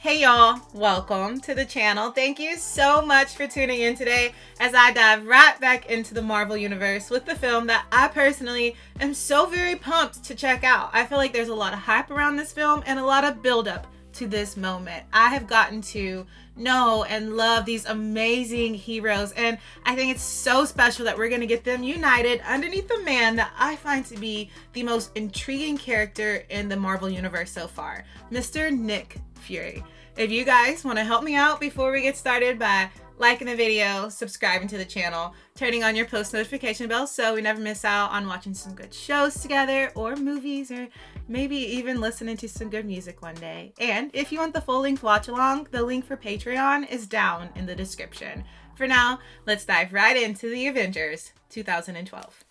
Hey y'all, welcome to the channel. Thank you so much for tuning in today as I dive right back into the Marvel Universe with the film that I personally am so very pumped to check out. I feel like there's a lot of hype around this film and a lot of buildup to this moment. I have gotten to know and love these amazing heroes, and I think it's so special that we're going to get them united underneath the man that I find to be the most intriguing character in the Marvel Universe so far, Mr. Nick Fury. If you guys want to help me out before we get started by liking the video, subscribing to the channel, turning on your post notification bell so we never miss out on watching some good shows together or movies, or maybe even listening to some good music one day. And if you want the full-length watch along, the link for Patreon is down in the description. For now, let's dive right into the Avengers 2012.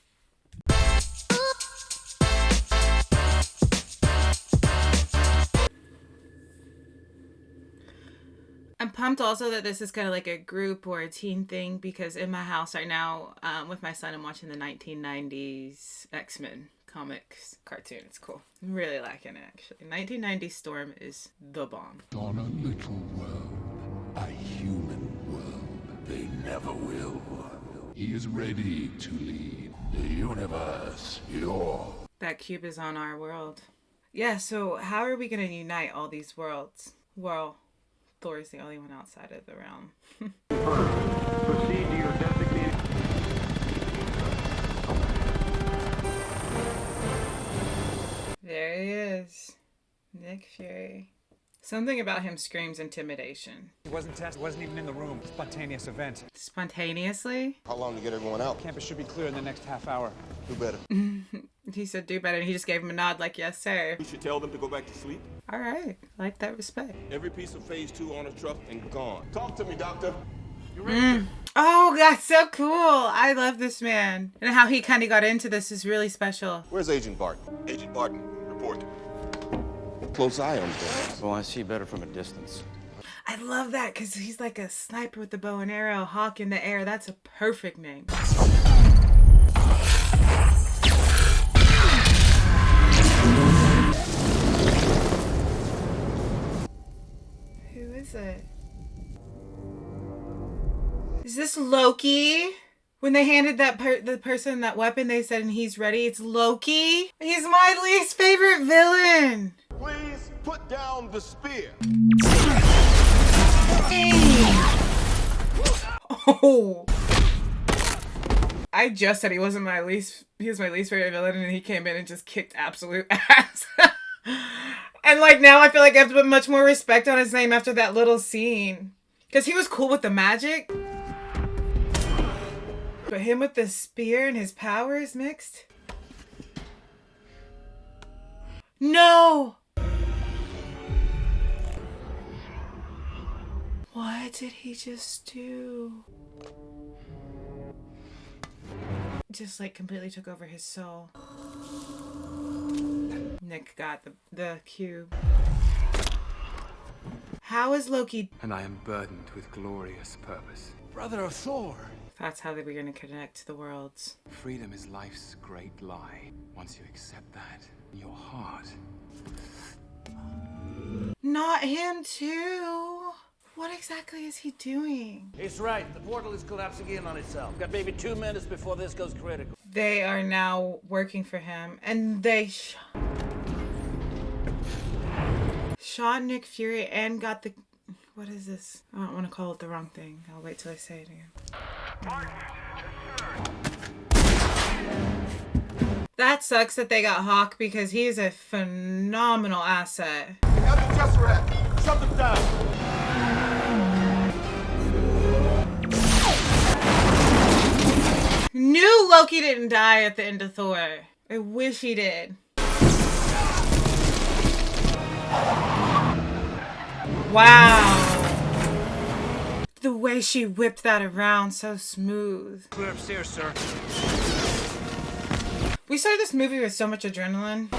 I'm pumped also that this is kind of like a group or a teen thing, because in my house right now with my son, I'm watching the 1990s X-Men comics cartoon. It's cool. I'm really liking it, actually. 1990s Storm is the bomb. On a little world, a human world, they never will. He is ready to lead the universe. That cube is on our world. Yeah, so how are we going to unite all these worlds? Well, Thor is the only one outside of the realm. Proceed to your designated... There he is. Nick Fury. Something about him screams intimidation. He wasn't tested, wasn't even in the room. Spontaneous event. Spontaneously? How long to get everyone out? Campus should be clear in the next half hour. Do better. He said do better, and he just gave him a nod like, yes, sir. We should tell them to go back to sleep. All right. Like that respect. Every piece of phase 2 on a truck and gone. Talk to me, doctor. Oh, that's so cool. I love this man. And how he kind of got into this is really special. Where's Agent Barton? Agent Barton, report. Close eye on things. Well, I see better from a distance. I love that because he's like a sniper with the bow and arrow, hawk in the air. That's a perfect name. Who is it? Is this Loki? When they handed the person that weapon, they said, and he's ready. It's Loki. He's my least favorite villain. Please put down the spear. Oh. I just said he was my least favorite villain, and he came in and just kicked absolute ass. And like now I feel like I have to put much more respect on his name after that little scene. Because he was cool with the magic. But him with the spear and his powers mixed? No! What did he just do? Just like completely took over his soul. Nick got the cube. How is Loki? And I am burdened with glorious purpose. Brother of Thor. That's how they were going to connect to the worlds. Freedom is life's great lie. Once you accept that in your heart. Not him too. What exactly is he doing? He's right. The portal is collapsing in on itself. Got maybe 2 minutes before this goes critical. They are now working for him, and they shot Nick Fury and got the... What is this? I don't want to call it the wrong thing. I'll wait till I say it again. That sucks that they got Hawk, because he is a phenomenal asset. We have the Tesseract. Shut them down. Knew Loki didn't die at the end of Thor. I wish he did. Wow. The way she whipped that around, so smooth. Clear upstairs, sir. We started this movie with so much adrenaline.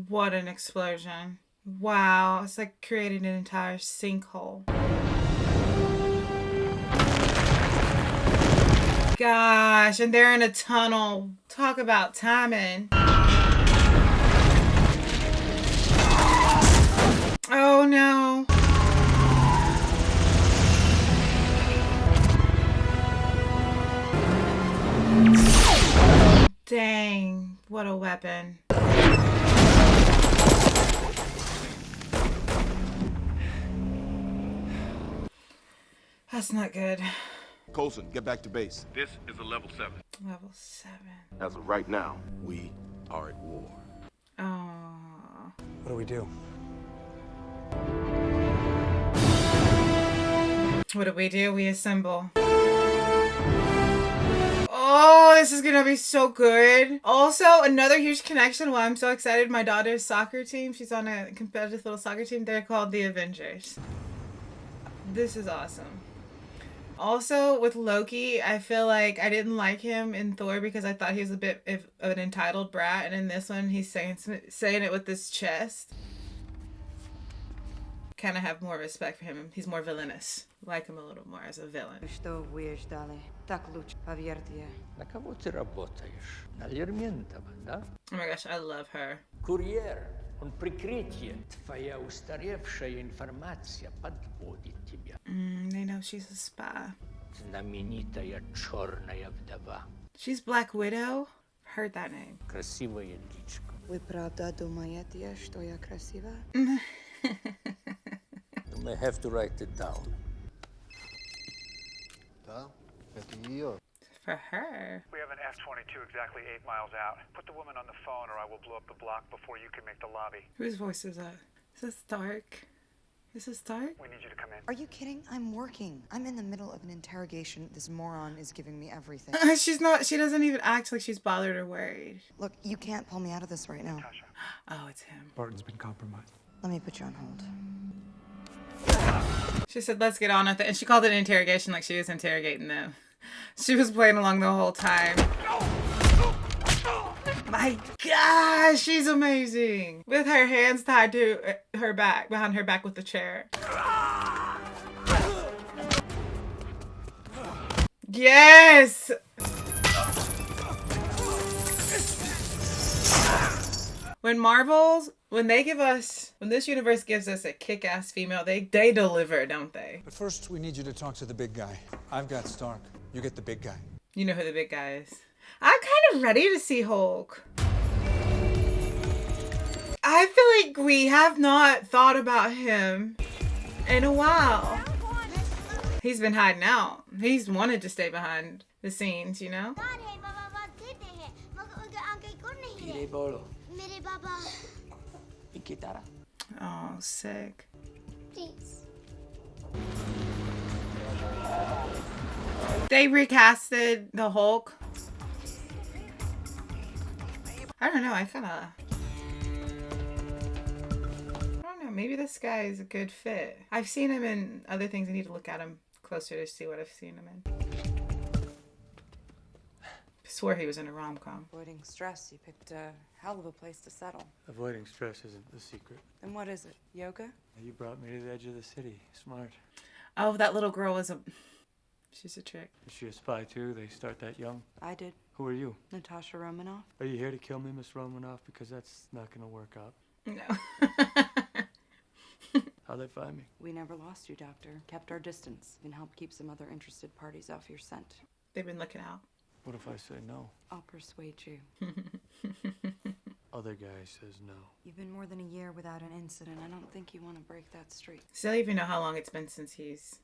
What an explosion. Wow, it's like creating an entire sinkhole. gosh, and they're in a tunnel. Talk about timing. Oh no. Dang, what a weapon. That's not good. Coulson, get back to base. This is a level 7. Level 7. As of right now, We are at war. Oh. What do we do? What do? We assemble. Oh, this is gonna be so good. Also, another huge connection why I'm so excited. My daughter's soccer team, she's on a competitive little soccer team. They're called the Avengers. This is awesome. Also, with Loki, I feel like I didn't like him in Thor because I thought he was a bit of an entitled brat. And in this one, he's saying it with his chest. Kind of have more respect for him. He's more villainous. Like him a little more as a villain. Что будешь далее? Так лучше, поверьте. На кого ты работаешь? На Лерментова, да? Oh my gosh, I love her. Курьер, он прикрытие. Твоя устаревшая информация подводит тебя. They know she's a spy. Знаменитая черная вдова. She's Black Widow? Heard that name. Красивая птичка. Вы правда думаете, что я красива? You may have to write it down. For her. We have an F-22 exactly 8 miles out. Put the woman on the phone or I will blow up the block before you can make the lobby. Whose voice is that? Is this Stark? Is this Stark? We need you to come in. Are you kidding? I'm working. I'm in the middle of an interrogation. This moron is giving me everything. She doesn't even act like she's bothered or worried. Look, you can't pull me out of this right now. Tasha. Oh, it's him. Barton's been compromised. Let me put you on hold. She said, let's get on with it. And she called it an interrogation like she was interrogating them. She was playing along the whole time. My gosh, she's amazing. With her hands tied to her back, behind her back with the chair. Yes! When this universe gives us a kick-ass female, they deliver, don't they? But first, we need you to talk to the big guy. I've got Stark. You get the big guy. You know who the big guy is. I'm kind of ready to see Hulk. I feel like we have not thought about him in a while. He's been hiding out. He's wanted to stay behind the scenes, you know? Oh, sick. They recasted the Hulk. I don't know, I don't know, maybe this guy is a good fit. I've seen him in other things. I need to look at him closer to see what I've seen him in. I swore he was in a rom-com. Avoiding stress, you picked a hell of a place to settle. Avoiding stress isn't the secret. Then what is it? Yoga? You brought me to the edge of the city. Smart. Oh, that little girl was she's a chick. Is she a spy too? They start that young? I did. Who are you? Natasha Romanoff. Are you here to kill me, Miss Romanoff? Because that's not gonna work out. No. How'd they find me? We never lost you, Doctor. Kept our distance. Even helped keep some other interested parties off your scent. They've been looking out. What if I say no? I'll persuade you. Other guy says no. You've been more than a year without an incident. I don't think you want to break that streak. Still even know how long it's been since he's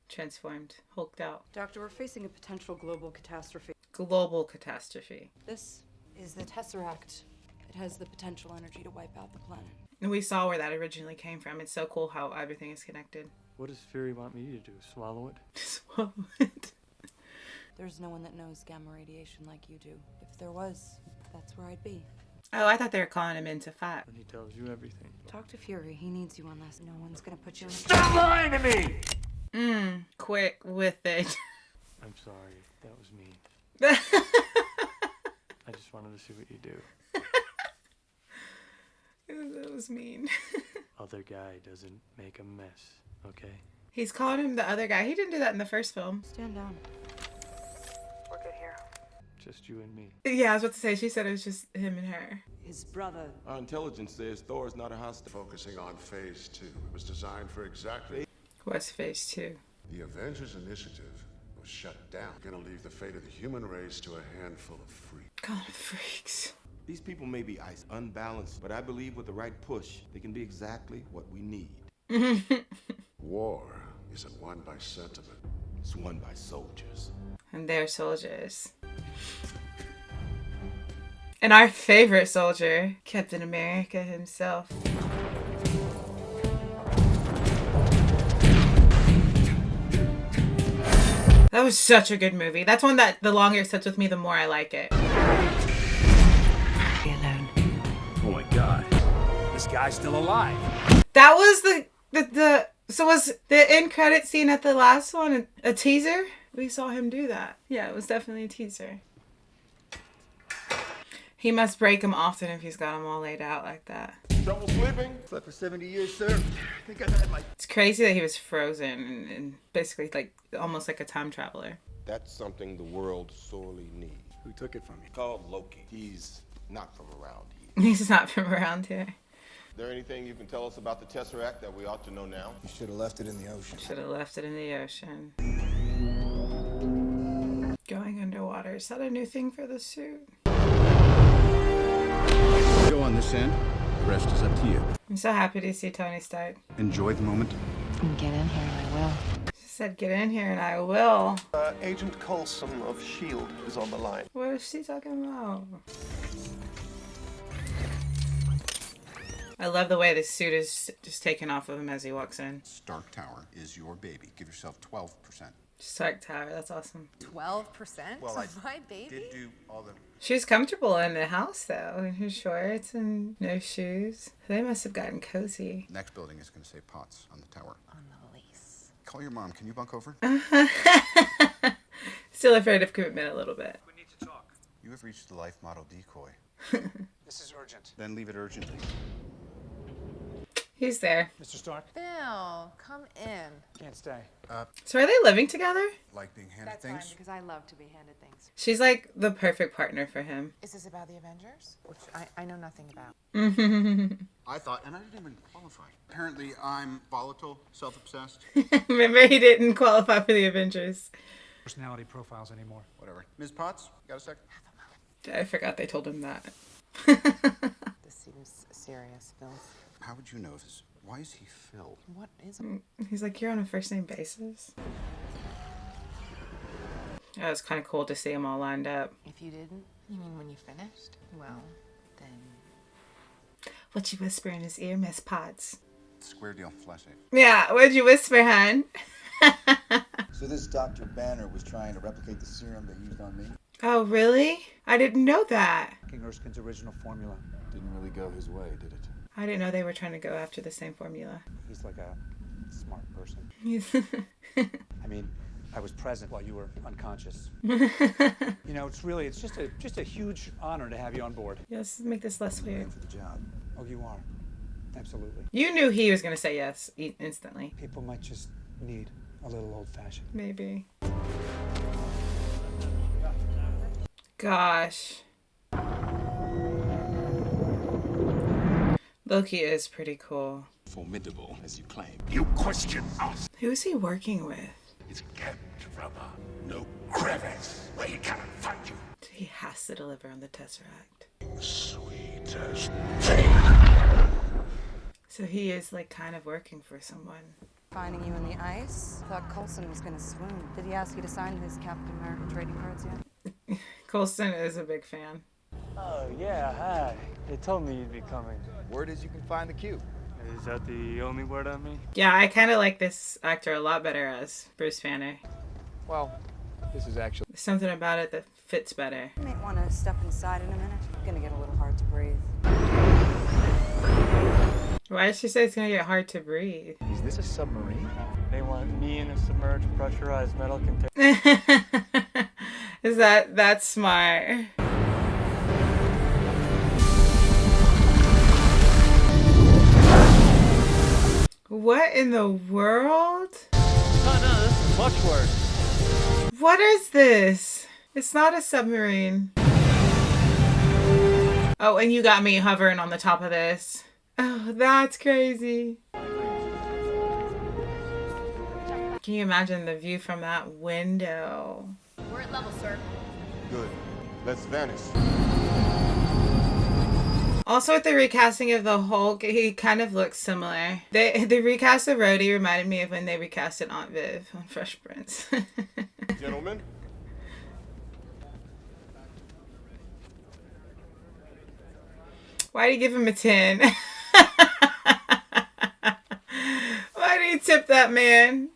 transformed, hulked out. Doctor, we're facing a potential global catastrophe. Global catastrophe. This is the Tesseract. It has the potential energy to wipe out the planet. And we saw where that originally came from. It's so cool how everything is connected. What does Fury want me to do? Swallow it? Swallow it. There's no one that knows gamma radiation like you do. If there was, that's where I'd be. Oh, I thought they were calling him in to fight. And he tells you everything. Talk to Fury. He needs you on this. No one's gonna put you in. Stop lying to me! Quick with it. I'm sorry. That was mean. I just wanted to see what you do. That was mean. Other guy doesn't make a mess, okay? He's calling him the other guy. He didn't do that in the first film. Stand down. we're good here. Just you and me. Yeah, I was about to say, she said it was just him and her. His brother. Our intelligence says Thor is not a hostile. Focusing on Phase 2. It was designed for exactly... What's phase 2? The Avengers initiative was shut down. Gonna leave the fate of the human race to a handful of freaks. God, freaks. These people may be unbalanced, but I believe with the right push, they can be exactly what we need. War isn't won by sentiment. It's won by soldiers. And they're soldiers. And our favorite soldier, Captain America himself. That was such a good movie. That's one that the longer it sits with me, the more I like it. Be alone. Oh my god. This guy's still alive. That was so was the end credit scene at the last one a teaser? We saw him do that. Yeah, it was definitely a teaser. He must break them often if he's got them all laid out like that. Trouble sleeping? Slept for 70 years, sir. I think I've had my... It's crazy that he was frozen and basically like almost like a time traveler. That's something the world sorely needs. Who took it from you? Called Loki. He's not from around here. He's not from around here. Is there anything you can tell us about the Tesseract that we ought to know now? You should have left it in the ocean. Should have left it in the ocean. Going underwater. Is that a new thing for the suit? Go on this end. The rest is up to you. I'm so happy to see Tony Stark. Enjoy the moment. Get in here and I will. She said, get in here and I will. Agent Coulson of S.H.I.E.L.D. is on the line. What is she talking about? I love the way the suit is just taken off of him as he walks in. Stark Tower is your baby. Give yourself 12%. Stark Tower, that's awesome. 12%? Well, I my baby? did do all the... She's comfortable in the house though, in her shorts and no shoes. They must have gotten cozy. Next building is going to say Potts on the tower. On the lease. Call your mom. Can you bunk over? Still afraid of commitment a little bit. We need to talk. You have reached the life model decoy. This is urgent. Then leave it urgently. He's there. Mr. Stark? Bill, come in. Can't stay. So are they living together? Like being handed That's things? fine, because I love to be handed things. She's like the perfect partner for him. Is this about the Avengers? Which I know nothing about. I thought, and I didn't even qualify. Apparently, I'm volatile, self-obsessed. Remember, he didn't qualify for the Avengers. Personality profiles anymore. Whatever. Ms. Potts, got a sec? I forgot they told him that. This seems serious, Bill. How would you know this? Why is he Phil? What is He's like, you're on a first name basis. That was kind of cool to see them all lined up. If you didn't, you mean when you finished? Well, then... What you whisper in his ear, Miss Potts? Square deal, flash safe. Yeah, what'd you whisper, hun? So this Dr. Banner was trying to replicate the serum they used on me? Oh, really? I didn't know that. King Erskine's original formula. Didn't really go his way, did it? I didn't know they were trying to go after the same formula. He's like a smart person. He's I mean, I was present while you were unconscious. You know, it's just a huge honor to have you on board. Yes, make this less weird. For the job. Oh, you are. Absolutely. You knew he was going to say yes instantly. People might just need a little old-fashioned. Maybe. Gosh. Loki is pretty cool. Formidable, as you claim. You question us. Who is he working with? It's kept from no crevice where he cannot find you. He has to deliver on the Tesseract. Sweetest thing. So he is like kind of working for someone. Finding you in the ice? Thought Coulson was gonna swoon. Did he ask you to sign his Captain America trading cards yet? Coulson is a big fan. Oh, yeah, hi. They told me you'd be coming. Word is you can find the cube. Is that the only word on me? Yeah, I kind of like this actor a lot better as Bruce Banner. Well, this is actually... There's something about it that fits better. You might want to step inside in a minute. It's gonna get a little hard to breathe. Why did she say it's gonna get hard to breathe? Is this a submarine? They want me in a submerged, pressurized metal container. Is that's smart? What in the world? Oh, no, this is much worse. What is this? It's not a submarine. Oh, and you got me hovering on the top of this. Oh, that's crazy. Can you imagine the view from that window? We're at level, sir. Good. Let's vanish. Also, with the recasting of the Hulk, he kind of looks similar. The recast of Rhodey reminded me of when they recasted Aunt Viv on Fresh Prince. Gentlemen. Why did he give him a 10? Why did he tip that man?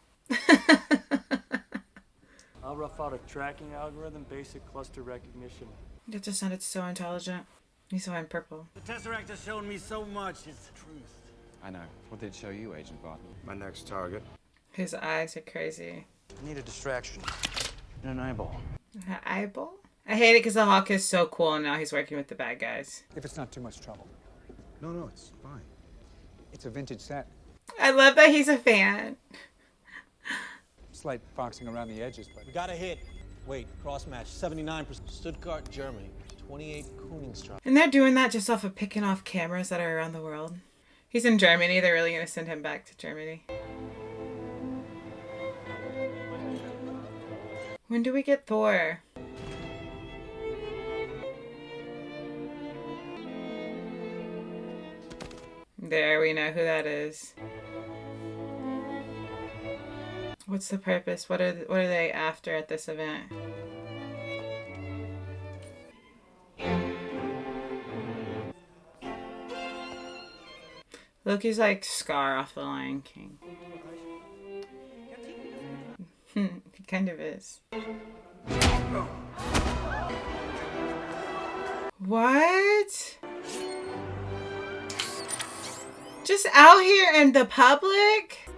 I'll rough out a tracking algorithm, basic cluster recognition. That just sounded so intelligent. He's wearing purple. The Tesseract has shown me so much. It's the truth. I know. What did it show you, Agent Barton? My next target. His eyes are crazy. I need a distraction. An eyeball. An eyeball? I hate it because the Hawk is so cool and now he's working with the bad guys. If it's not too much trouble. No, it's fine. It's a vintage set. I love that he's a fan. Slight foxing around the edges, but... We got a hit. Wait, cross match. 79%. Stuttgart, Germany. 28 Koningstrasse. And they're doing that just off of picking off cameras that are around the world. He's in Germany. They're really going to send him back to Germany. When do we get Thor? There, we know who that is. What's the purpose? What are they after at this event? Loki's like Scar off The Lion King. He kind of is. What? Just out here in the public?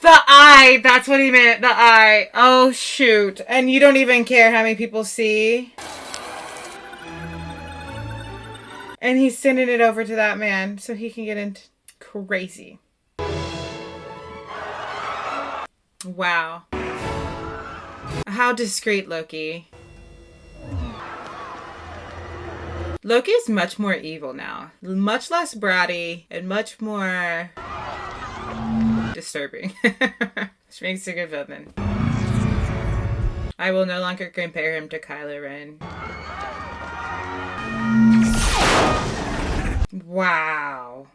The eye! That's what he meant. The eye. Oh, shoot. And you don't even care how many people see? And he's sending it over to that man so he can get into crazy. Wow. How discreet, Loki. Loki is much more evil now. Much less bratty and much more disturbing. Which makes a good villain. I will no longer compare him to Kylo Ren. Wow.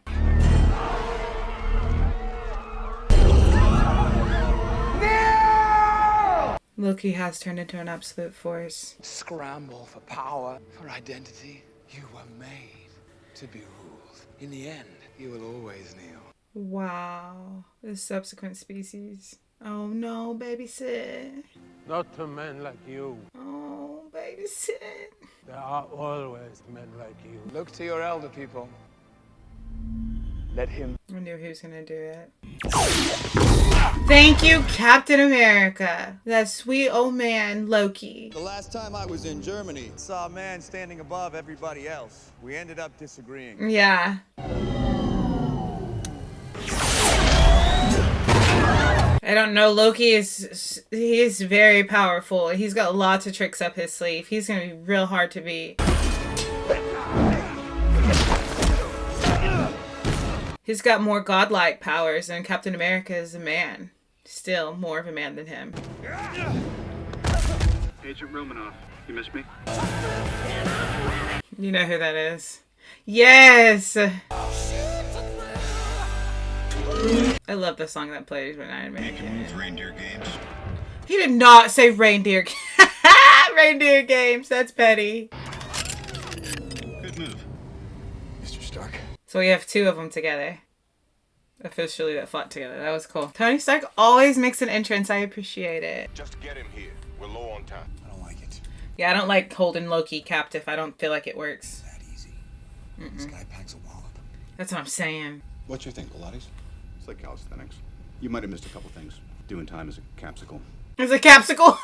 No! Loki has turned into an absolute force. Scramble for power, for identity. You were made to be ruled. In the end, you will always kneel. Wow. The subsequent species. Oh no, babysit. Not to men like you. Oh, babysit. There are always men like you. Look to your elder people. Let him. I knew he was gonna do it. Thank you, Captain America. That sweet old man, Loki. The last time I was in Germany, saw a man standing above everybody else. We ended up disagreeing. Yeah. I don't know. Loki he's very powerful. He's got lots of tricks up his sleeve. He's gonna be real hard to beat. He's got more godlike powers, and Captain America is a man. Still more of a man than him. Agent Romanoff, you missed me? You know who that is. Yes! I love the song that plays when I'm American. Reindeer games. He did not say reindeer. Reindeer games. That's petty. Good move, Mr. Stark. So we have two of them together. Officially that fought together. That was cool. Tony Stark always makes an entrance. I appreciate it. Just get him here. We're low on time. I don't like it. Yeah, I don't like holding Loki captive. I don't feel like it works. That easy. This guy packs a wallop. That's what I'm saying. What's your thing, Pilates? It's like calisthenics. You might have missed a couple things. Doing time as a capsicle. As a capsicle?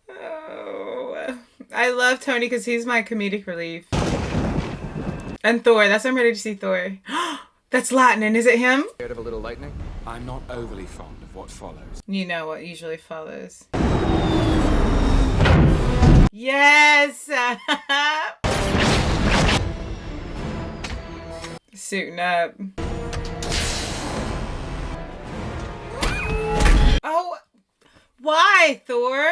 Oh, I love Tony because he's my comedic relief. And Thor. That's why I'm ready to see Thor. That's lightning. Is it him? Scared of a little lightning? I'm not overly fond of what follows. You know what usually follows. Yes! Suiting up. Oh, why, Thor?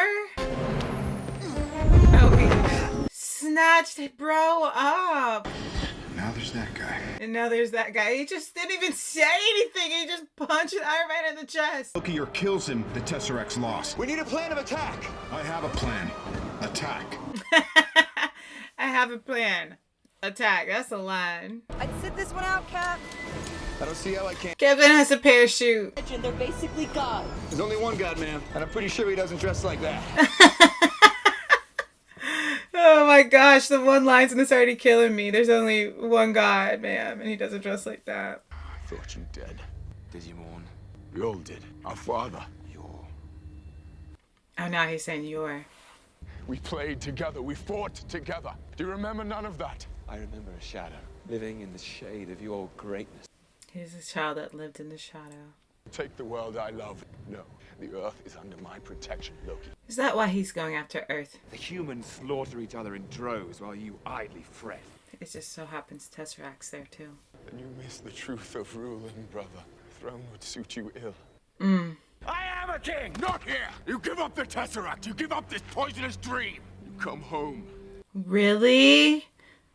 Oh, he snatched bro up. Now there's that guy. And now there's that guy. He just didn't even say anything. He just punched Iron Man in the chest. Loki or kills him, the Tesseract's lost. We need a plan of attack. I have a plan. Attack. I have a plan. Attack. That's a line. I'd sit this one out, Cap. I don't see how I can't. Kevin has a parachute. They're basically gods. There's only one God, man, and I'm pretty sure he doesn't dress like that. Oh my gosh, the one line's and it's already killing me. There's only one God, man, and he doesn't dress like that. I thought you dead. Did you mourn? We all did. Our father. Oh, now he's saying you're. We played together. We fought together. Do you remember none of that? I remember a shadow, living in the shade of your greatness. He's a child that lived in the shadow. Take the world I love. No, the Earth is under my protection, Loki. Is that why he's going after Earth? The humans slaughter each other in droves while you idly fret. It just so happens Tesseract's there too. And you miss the truth of ruling, brother. The throne would suit you ill. I am a king! Not here! You give up the Tesseract! You give up this poisonous dream! You come home. Really?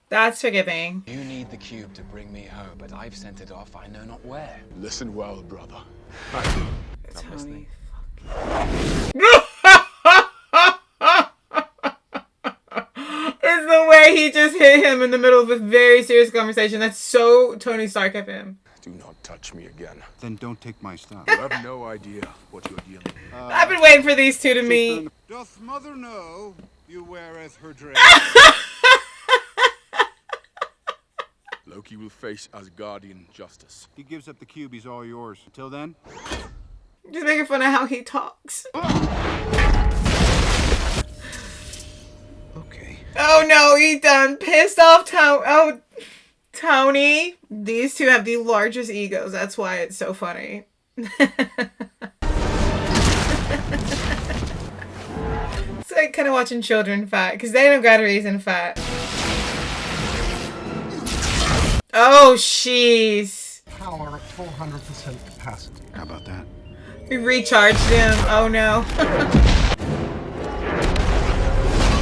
That's forgiving. You need the cube to bring me home, but I've sent it off I know not where. Listen well, brother. Tony. It's the way he just hit him in the middle of a very serious conversation. That's so Tony Stark of him. Do not touch me again. Then don't take my stuff. You have no idea what you're dealing with. I've been waiting for these two to meet. Doth mother know you weareth her dress? Loki will face Asgardian justice. He gives up the cube, he's all yours. Until then? Just making fun of how he talks. Okay. Oh no, he done pissed off Tony. These two have the largest egos. That's why it's so funny. It's like kind of watching children fight because they don't got a reason to fight. Oh, jeez. Power at 400% capacity. How about that? We recharged him. Oh no.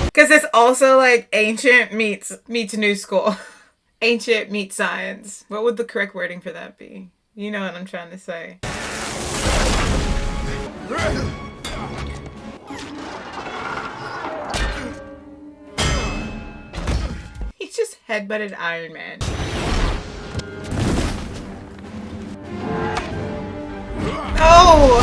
Because it's also like ancient meets new school. Ancient meets science. What would the correct wording for that be? You know what I'm trying to say. He just headbutted Iron Man. Oh!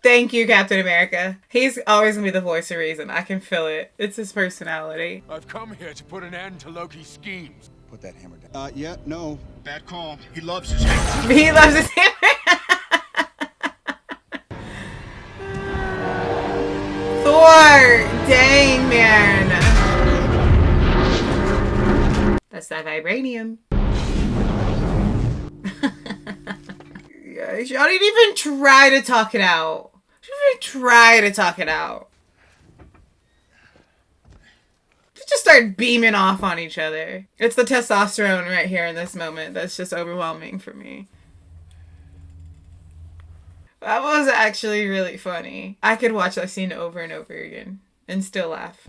Thank you, Captain America. He's always gonna be the voice of reason. I can feel it. It's his personality. I've come here to put an end to Loki's schemes. Put that hammer down. Yeah, no. Bad call. He loves his hammer. He loves his hammer. Thor! Dang, man. That's that vibranium. Yeah, y'all didn't even try to talk it out. Try to talk it out. Just start beaming off on each other. It's the testosterone right here in this moment that's just overwhelming for me. That was actually really funny. I could watch that scene over and over again and still laugh.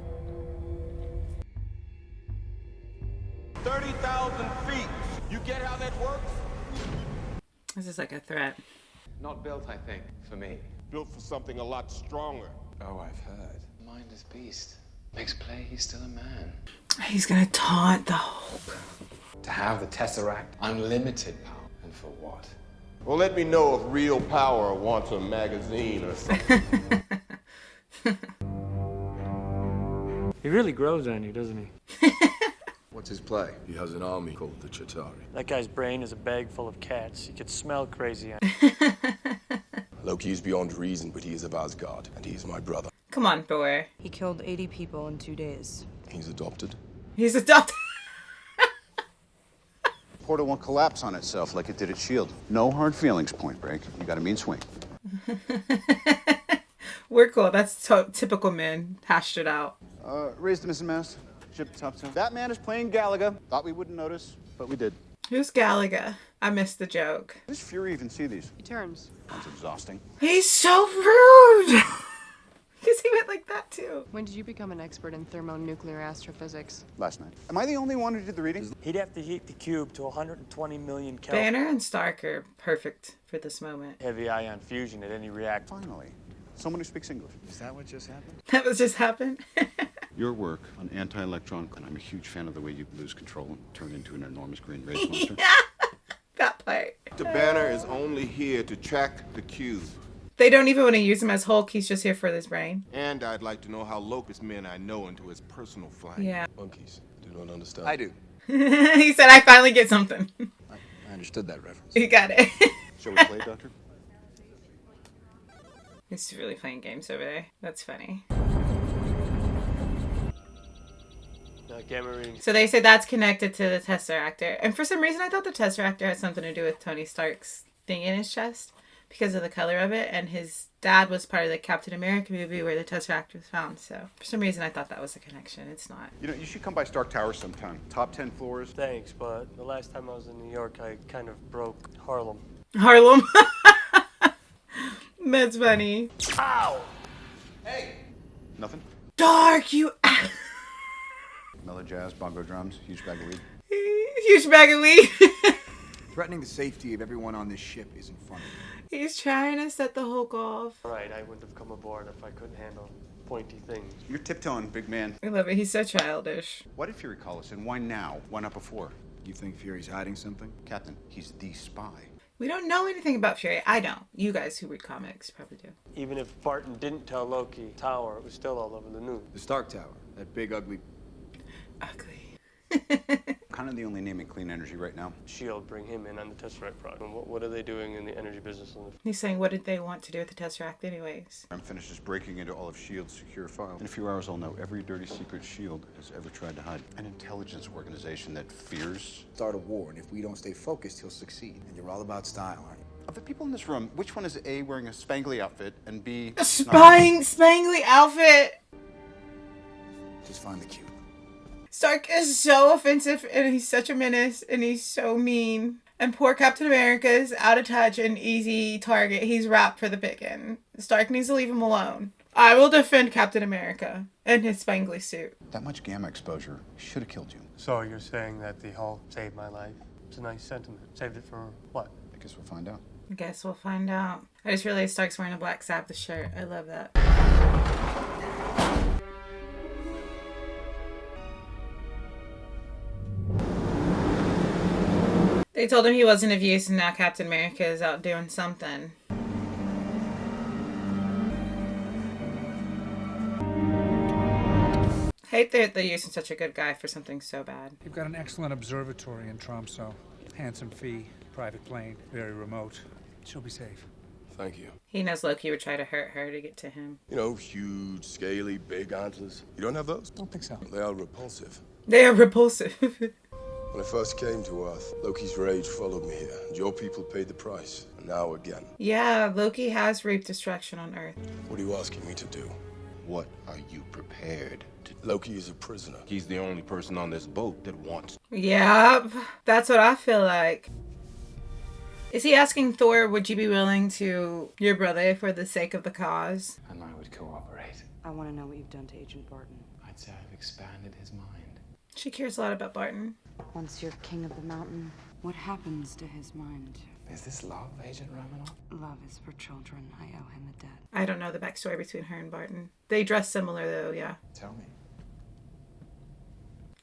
30,000 feet. You get how that works? This is like a threat. Not built, I think, for me. Built for something a lot stronger. Oh, I've heard. Mindless beast. Makes play he's still a man. He's gonna taunt the Hulk. To have the Tesseract, unlimited power. And for what? Well, let me know if real power wants a magazine or something. He really grows on you, doesn't he? What's his play? He has an army called the Chitauri. That guy's brain is a bag full of cats. You could smell crazy on Loki is beyond reason, but he is of Asgard, and he is my brother. Come on, Thor. He killed 80 people in 2 days. He's adopted. He's adopted. Portal won't collapse on itself like it did at S.H.I.E.L.D. No hard feelings, Point Break. You got a mean swing. We're cool. That's typical men. Hashed it out. Raise the missing mast. Ship top 10. That man is playing Galaga. Thought we wouldn't notice, but we did. Who's Galaga? I missed the joke. Does Fury even see these? He turns. Sounds exhausting. He's so rude! Because he went like that too. When did you become an expert in thermonuclear astrophysics? Last night. Am I the only one who did the reading? He'd have to heat the cube to 120 million Kelvin. Banner and Stark are perfect for this moment. Heavy ion fusion at any reactor. Finally. Someone who speaks English. Is that what just happened? That was just happened. Your work on anti-electron, and I'm a huge fan of the way you lose control and turn into an enormous green rage monster. That part. The Banner is only here to track the cube. They don't even want to use him as Hulk. He's just here for this brain. And I'd like to know how Loki's men I know into his personal flight. Yeah. Monkeys do not understand. I do. He said, I finally get something. I understood that reference. You got it. Shall we play, Doctor? He's really playing games over there. That's funny. Gamma reading. So they say that's connected to the Tesseract. And for some reason, I thought the Tesseract had something to do with Tony Stark's thing in his chest because of the color of it. And his dad was part of the Captain America movie where the Tesseract was found. So for some reason, I thought that was a connection. It's not. You know, you should come by Stark Tower sometime. Top 10 floors. Thanks, but the last time I was in New York, I kind of broke Harlem. Harlem? That's funny. Ow! Hey! Nothing? Dark, you... Mellow jazz, bongo drums, huge bag of weed. Huge bag of weed. Threatening the safety of everyone on this ship isn't funny. He's trying to set the Hulk off. Right, I wouldn't have come aboard if I couldn't handle pointy things. You're tiptoeing, big man. I love it. He's so childish. Why did Fury call us, and why now? Why not before? You think Fury's hiding something? Captain, he's the spy. We don't know anything about Fury. I don't. You guys who read comics probably do. Even if Barton didn't tell Loki Tower, it was still all over the news. The Stark Tower. That big, ugly... Kind of the only name in clean energy right now. S.H.I.E.L.D. bring him in on the Tesseract project. What are they doing in the energy business? He's saying, what did they want to do with the Tesseract anyways? I'm finished just breaking into all of S.H.I.E.L.'s secure files. In a few hours, I'll know every dirty secret S.H.I.E.L.D. has ever tried to hide. An intelligence organization that fears... Start a war, and if we don't stay focused, he'll succeed. And you're all about style, aren't you? Of the people in this room, which one is A, wearing a spangly outfit, and B... A spangly outfit! Just find the cube. Stark is so offensive, and he's such a menace, and he's so mean. And poor Captain America is out of touch and easy target. He's wrapped for the picking. Stark needs to leave him alone. I will defend Captain America and his spangly suit. That much gamma exposure should have killed you. So you're saying that the Hulk saved my life? It's a nice sentiment. Saved it for what? I guess we'll find out. I guess we'll find out. I just realized Stark's wearing a Black Sabbath shirt. I love that. They told him he wasn't of use, and now Captain America is out doing something. Hate that they're using such a good guy for something so bad. You've got an excellent observatory in Tromsø. Handsome fee, private plane, very remote. She'll be safe. Thank you. He knows Loki would try to hurt her to get to him. You know, huge, scaly, big antlers. You don't have those? Don't think so. They are repulsive. They are repulsive. When I first came to Earth, Loki's rage followed me here, and your people paid the price. And now again. Yeah, Loki has reaped destruction on Earth. What are you asking me to do? What are you prepared to do? Loki is a prisoner. He's the only person on this boat that wants... Yep, that's what I feel like. Is he asking Thor, would you be willing to your brother for the sake of the cause? And I would cooperate. I want to know what you've done to Agent Barton. I'd say I've expanded his mind. She cares a lot about Barton. Once you're king of the mountain, what happens to his mind? Is this love, Agent Romanoff? Love is for children. I owe him a debt. I don't know the backstory between her and Barton. They dress similar though, yeah. Tell me.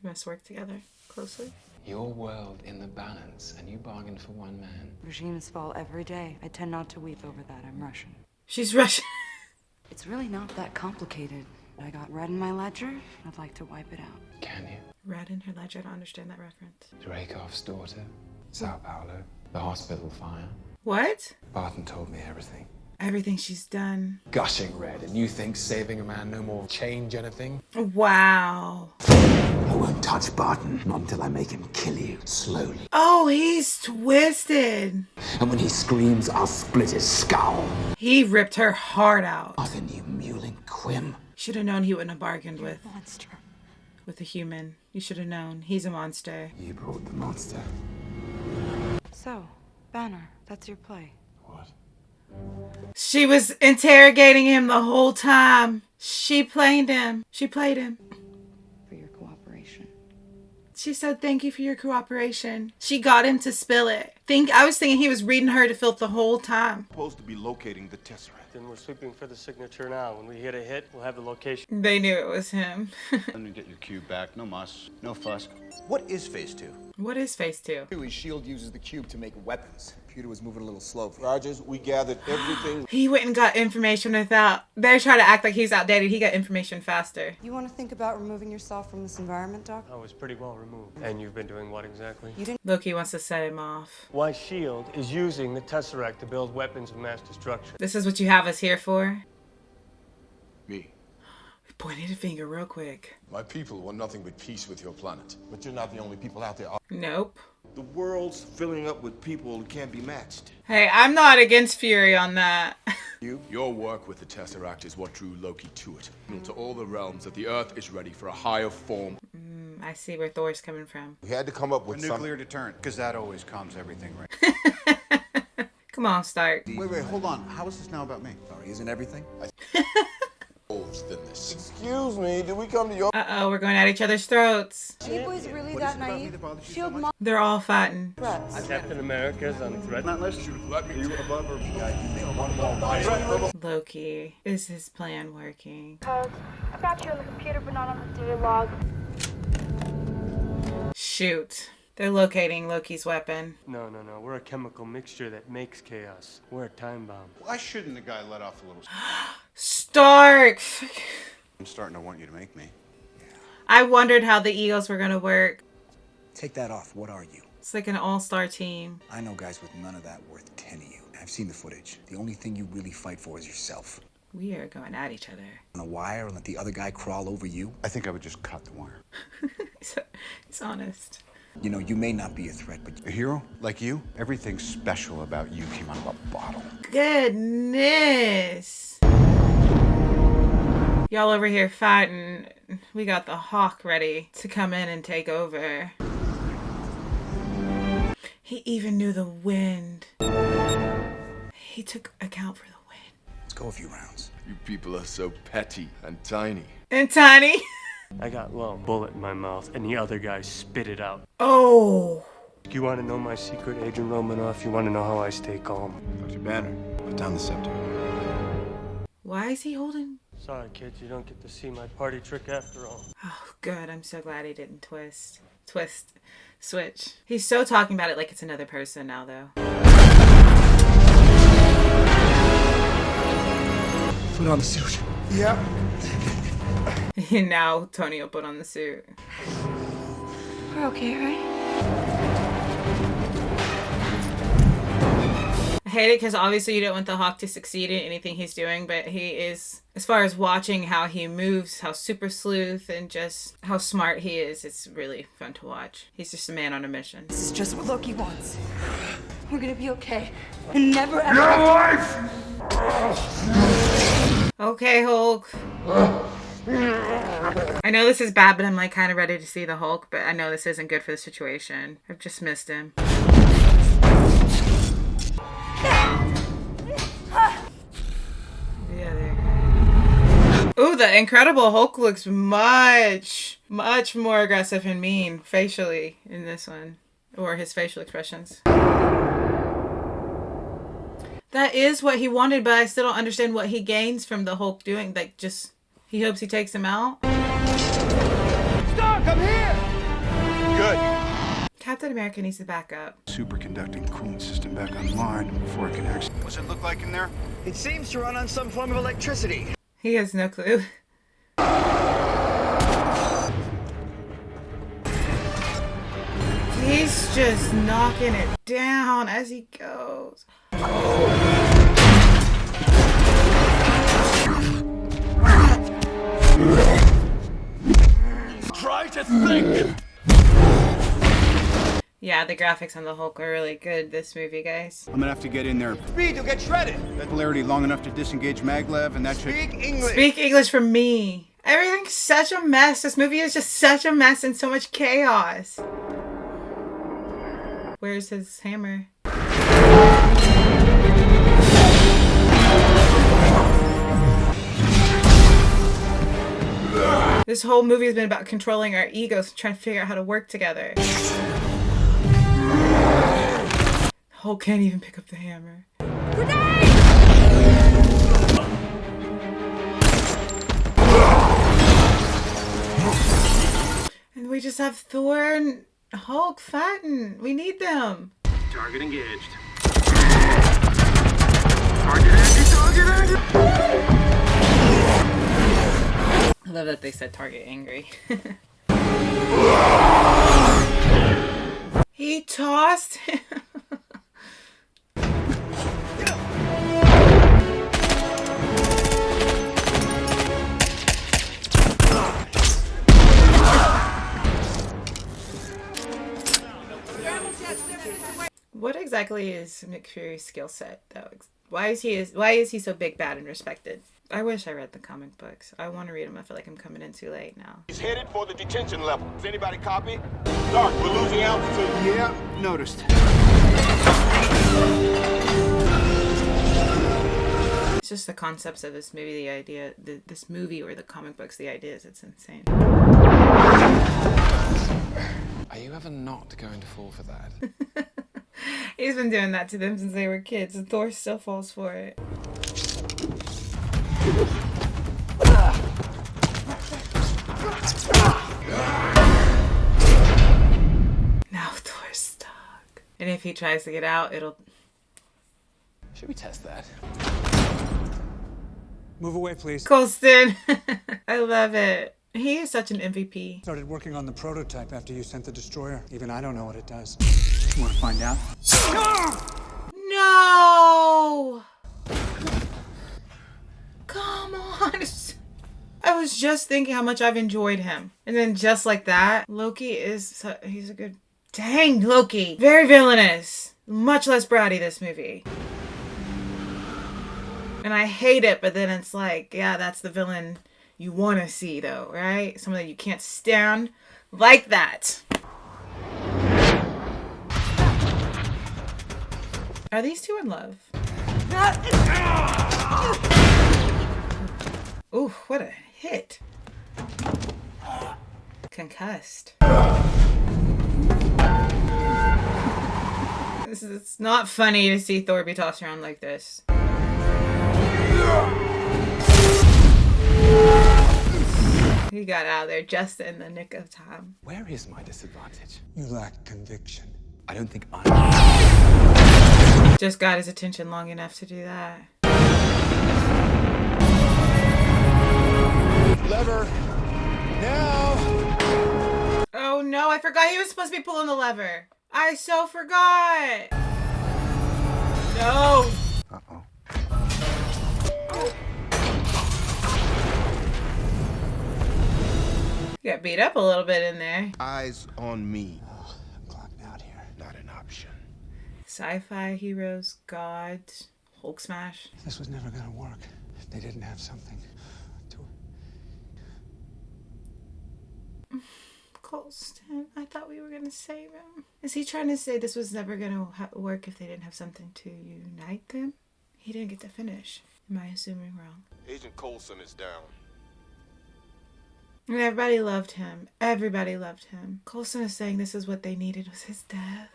You must work together closely. Your world in the balance, and you bargained for one man. Regimes fall every day. I tend not to weep over that. I'm Russian. She's Russian. It's really not that complicated. I got red in my ledger. I'd like to wipe it out. Can you? Red in her ledger, I don't understand that reference. Dreykov's daughter, Sao Paulo, the hospital fire. What? Barton told me everything. Everything she's done. Gushing red, and you think saving a man no more change anything? Wow. Who won't touch Barton, not until I make him kill you, slowly. Oh, he's twisted. And when he screams, I'll split his skull. He ripped her heart out. Nothing, you mewling quim. Should have known he wouldn't have bargained with. Monster. With a human. You should have known. He's a monster. You brought the monster. So, Banner, that's your play. What? She was interrogating him the whole time. She played him. She played him. For your cooperation. She said, thank you for your cooperation. She got him to spill it. I was thinking he was reading her to filth the whole time. Supposed to be locating the Tesseract. Then we're sweeping for the signature now. When we hit a hit, we'll have the location. They knew it was him. Let me get your cube back. No muss. No fuss. What is phase 2? What is phase 2? S.H.I.E.L.D. uses the cube to make weapons. The computer was moving a little slow. Rogers, we gathered everything. He went and got information without... They're trying to act like he's outdated. He got information faster. You want to think about removing yourself from this environment, Doc? I was pretty well removed. And you've been doing what exactly? You didn't... Loki wants to set him off. Why S.H.I.E.L.D. is using the Tesseract to build weapons of mass destruction. This is what you have us here for? Me. We pointed a finger real quick. My people want nothing but peace with your planet. But you're not the only people out there. Nope. The world's filling up with people who can't be matched. Hey, I'm not against Fury on that. Your work with the Tesseract is what drew Loki to it. To all the realms that the Earth is ready for a higher form. I see where Thor's coming from. We had to come up with A nuclear deterrent, because that always calms everything, right? Come on, Stark. Wait, hold on. How is this now about me? Sorry, isn't everything? Than this. Excuse me, did we come to your... Uh-oh, we're going at each other's throats. Are you boys really that naive? S.H.I.E.L.D. mom They're all fighting. threats. Captain America's on the threat list. Let me you above or Loki, is his plan working? I've got you on the computer, but not on the data log. Shoot. They're locating Loki's weapon. No. We're a chemical mixture that makes chaos. We're a time bomb. Why shouldn't the guy let off a little... Stark! I'm starting to want you to make me. I wondered how the Eagles were going to work. Take that off. What are you? It's like an all-star team. I know guys with none of that worth 10 of you. I've seen the footage. The only thing you really fight for is yourself. We are going at each other. On a wire and let the other guy crawl over you? I think I would just cut the wire. He's honest. You know, you may not be a threat, but... A hero? Like you? Everything special about you came out of a bottle. Goodness. Y'all over here fighting. We got the Hawk ready to come in and take over. He even knew the wind. He took account for the wind. Let's go a few rounds. You people are so petty and tiny. And tiny. I got a bullet in my mouth, and the other guy spit it out. Oh. You want to know my secret, Agent Romanoff? You want to know how I stay calm? Dr. Banner, put down the scepter. Why is he holding? Sorry, kids, you don't get to see my party trick after all. Oh, good. I'm so glad he didn't switch. He's so talking about it like it's another person now, though. Put on the suit. Yep. And now Tony will put on the suit. We're okay, right? I hate it because obviously you don't want the Hawk to succeed in anything he's doing, but he is, as far as watching how he moves, how super sleuth, and just how smart he is, it's really fun to watch. He's just a man on a mission. This is just what Loki wants. We're gonna be okay. And never ever... Your life! Okay, Hulk. I know this is bad, but I'm like kind of ready to see the Hulk, but I know this isn't good for the situation. I've just missed him. Yeah, there. Ooh, the Incredible Hulk looks much more aggressive and mean facially in this one. Or his facial expressions. That is what he wanted, but I still don't understand what he gains from the Hulk doing. Like, just, he hopes he takes him out. Stark, I'm here! Good. Captain America needs to back up. Superconducting coolant system back online before it connects. What's it look like in there? It seems to run on some form of electricity. He has no clue. He's just knocking it down as he goes. Try to think! Yeah, the graphics on the Hulk are really good this movie, guys. I'm gonna have to get in there. Speed, you'll get shredded. That polarity long enough to disengage maglev, and that should... Speak English. Speak English for me. Everything's such a mess. This movie is just such a mess and so much chaos. Where's his hammer? This whole movie has been about controlling our egos and trying to figure out how to work together. Hulk can't even pick up the hammer. And we just have Thor and Hulk fighting. We need them. Target engaged. Target engaged. Target engaged. I love that they said target angry. He tossed him. What exactly is Nick Fury's skill set, though? Why is he so big, bad, and respected? I wish I read the comic books. I want to read them. I feel like I'm coming in too late now. He's headed for the detention level. Does anybody copy? Dark, we're losing altitude. Yeah, noticed. It's just the concepts of this movie, the idea, this movie or the comic books, the ideas, it's insane. Are you ever not going to fall for that? He's been doing that to them since they were kids, and Thor still falls for it. Now Thor's stuck. And if he tries to get out, it'll... Should we test that? Move away, please. Colston! I love it. He is such an MVP. Started working on the prototype after you sent the destroyer. Even I don't know what it does. You want to find out? No! Come on. I was just thinking how much I've enjoyed him. And then just like that, Loki is... he's a good... Dang, Loki. Very villainous. Much less bratty, this movie. And I hate it, but then it's like, yeah, that's the villain you want to see, though, right? Someone that you can't stand like that. Are these two in love? Ooh, what a hit. Concussed. It's not funny to see Thor be tossed around like this. He got out of there just in the nick of time. Where is my disadvantage? You lack conviction. I don't think I... Just got his attention long enough to do that. Lever. Now. Oh no, I forgot he was supposed to be pulling the lever. I so forgot. No. Uh-oh. Got beat up a little bit in there. Eyes on me. Oh, I'm clocked out here. Not an option. Sci-fi heroes, gods, Hulk smash. This was never gonna work if they didn't have something to... Colston, I thought we were gonna save him. Is he trying to say this was never gonna work if they didn't have something to unite them? He didn't get to finish. Am I assuming wrong? Agent Coulson is down. And everybody loved him. Everybody loved him. Coulson is saying this is what they needed was his death.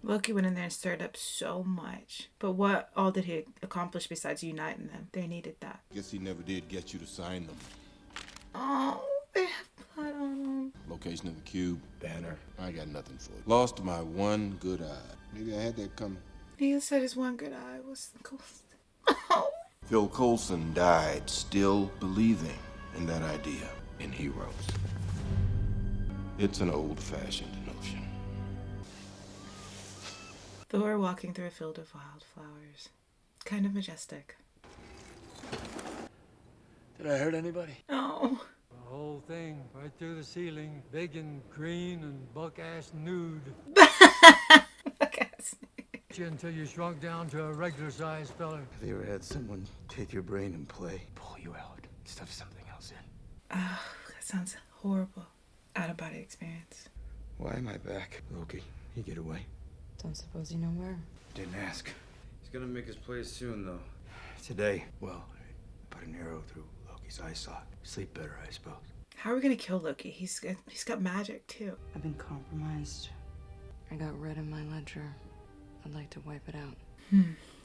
Loki went in there and stirred up so much. But what all did he accomplish besides uniting them? They needed that. Guess he never did get you to sign them. Oh, they have blood on them. Location of the cube, banner. I got nothing for it. Lost my one good eye. Maybe I had that coming. He said his one good eye was Coulson. Phil Coulson died still believing in that idea, in heroes. It's an old-fashioned notion. Thor walking through a field of wildflowers. Kind of majestic. Did I hurt anybody? Oh. whole thing, right through the ceiling, big and green and buck-ass nude. Until you shrunk down to a regular-sized fella. Have you ever had someone take your brain and pull you out, stuff something else in? Oh, that sounds horrible. Out-of-body experience. Why am I back? Loki, you get away. Don't suppose you know where. Didn't ask. He's gonna make his play soon, though. Today, well, put an arrow through Loki's eye socket. Sleep better, I suppose. How are we gonna kill Loki? He's got magic too. I've been compromised. I got red in my ledger. I'd like to wipe it out.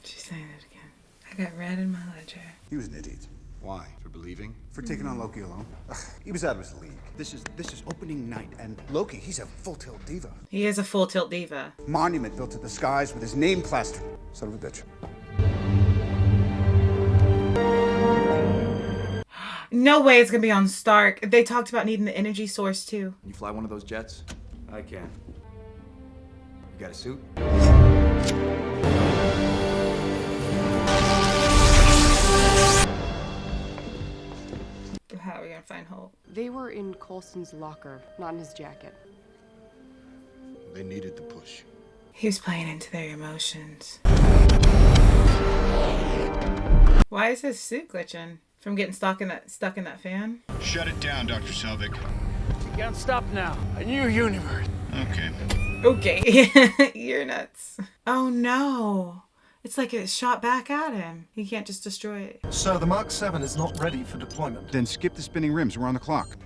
She's saying it again. I got red in my ledger. He was an idiot. Why? For believing? For taking on Loki alone? Ugh, he was out of his league. This is opening night, and Loki, he's a full-tilt diva. He is a full-tilt diva. Monument built to the skies with his name plastered. Son of a bitch. No way it's gonna be on Stark. They talked about needing the energy source too. You fly one of those jets? I can. You got a suit? How are we gonna find Hulk? They were in Coulson's locker, not in his jacket. They needed the push. He was playing into their emotions. Why is his suit glitching? From getting stuck in that fan? Shut it down, Dr. Selvig. You can't stop now. A new universe. Okay. Okay. You're nuts. Oh no. It's like it shot back at him. He can't just destroy it. So the Mark 7 is not ready for deployment. Then skip the spinning rims. We're on the clock.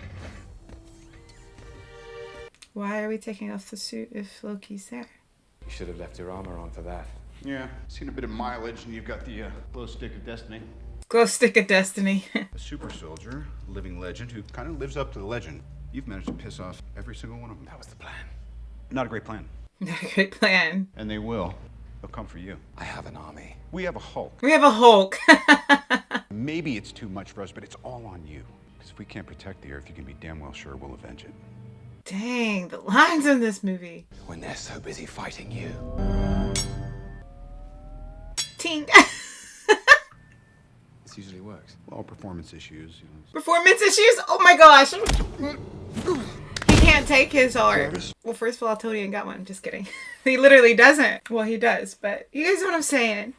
Why are we taking off the suit if Loki's there? You should have left your armor on for that. Yeah, seen a bit of mileage, and you've got the glow stick of destiny. Glow stick of destiny. A super soldier, a living legend who kind of lives up to the legend. You've managed to piss off every single one of them. That was the plan. Not a great plan. Not a good plan. And they will. They'll come for you. I have an army. We have a Hulk. We have a Hulk. Maybe it's too much for us, but it's all on you. Because if we can't protect the Earth, you can be damn well sure we'll avenge it. Dang, the lines in this movie. When they're so busy fighting you. Ting. This usually works. Well, performance issues, you know. Performance issues? Oh my gosh. He can't take his heart. Well, first of all, Tony ain't got one. Just kidding. He literally doesn't. Well, he does, but you guys know what I'm saying.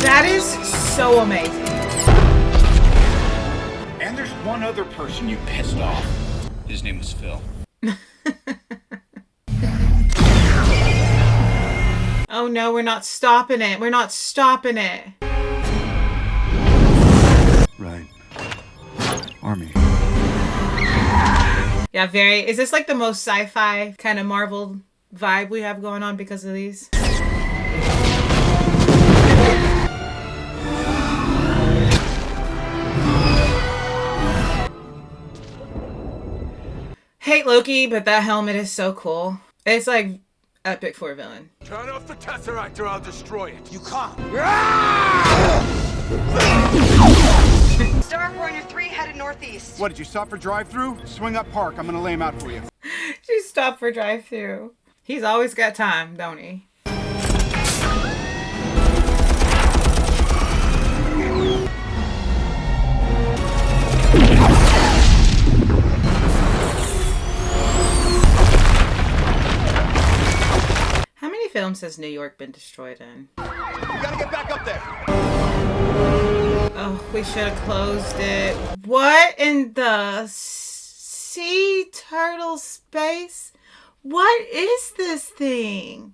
That is so amazing. And there's one other person you pissed off. His name was Phil. Oh no, we're not stopping it. We're not stopping it. Right. Army. Yeah, very. Is this like the most sci-fi kind of Marvel vibe we have going on because of these? Hate Loki, but that helmet is so cool. It's like epic for a villain. Turn off the Tesseract or I'll destroy it. You can't. Stark, we're on your 3 headed northeast. What, did you stop for drive-through? Swing up park. I'm gonna lay him out for you. She stopped for drive-through. He's always got time, don't he? How many films has New York been destroyed in? You gotta get back up there. Oh, we should have closed it. What in the sea turtle space? What is this thing?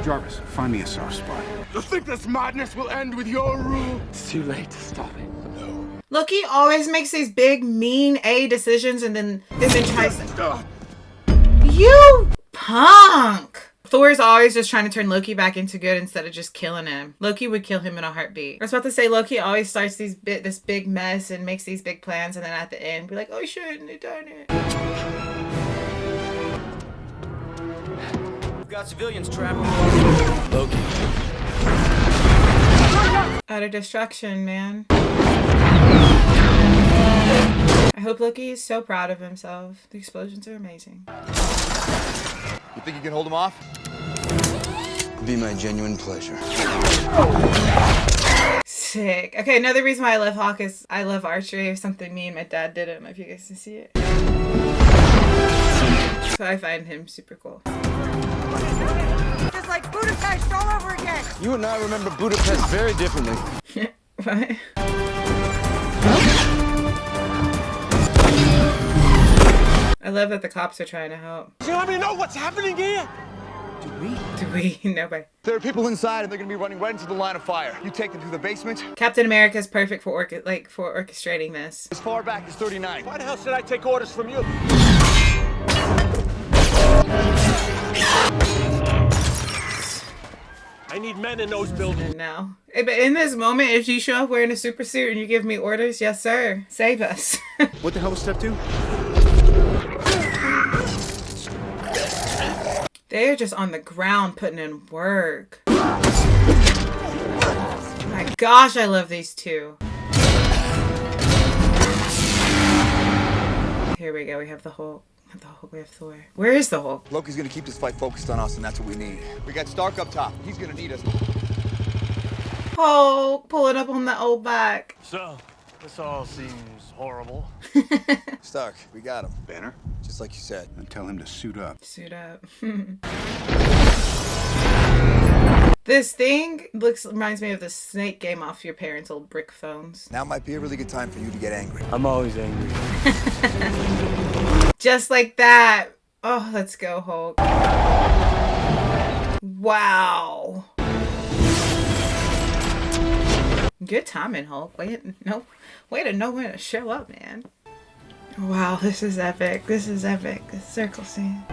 Jarvis, find me a soft spot. You think this madness will end with your rule? It's too late to stop it. No. Loki always makes these big, mean A decisions and then tries to... You punk! Thor's always just trying to turn Loki back into good instead of just killing him. Loki would kill him in a heartbeat. I was about to say Loki always starts this big mess and makes these big plans and then at the end be like, oh, you shouldn't have done it. We've got civilians trapped. Loki. Utter destruction, man. I hope Loki is so proud of himself. The explosions are amazing. You think you can hold them off? It'd be my genuine pleasure. Sick. Okay, another reason why I love Hawk is I love archery. It's something me and my dad did. I don't know if you guys can see it. So I find him super cool. Just like Budapest all over again. You and I remember Budapest very differently. What? I love that the cops are trying to help. You let me know what's happening here? Do we? Nobody. There are people inside and they're gonna be running right into the line of fire. You take them to the basement. Captain America is perfect for orchestrating this. As far back as 39. Why the hell should I take orders from you? I need men in those buildings. Now. But in this moment, if you show up wearing a super suit and you give me orders, yes sir, save us. What the hell was step 2? They're just on the ground putting in work. My gosh, I love these two. Here we go. We have the Hulk. We have Thor. Where is the Hulk? Loki's gonna keep this fight focused on us, and that's what we need. We got Stark up top. He's gonna need us. Hulk pulling up on the old back. So, this all seems horrible. Stark, we got him. Banner? Just like you said. And tell him to suit up. Suit up. This thing reminds me of the Snake game off your parents' old brick phones. Now might be a really good time for you to get angry. I'm always angry. Just like that. Oh, let's go, Hulk. Wow. Good timing, Hulk. Way to know when to show up, man. Wow, this is epic. This is epic. This circle scene.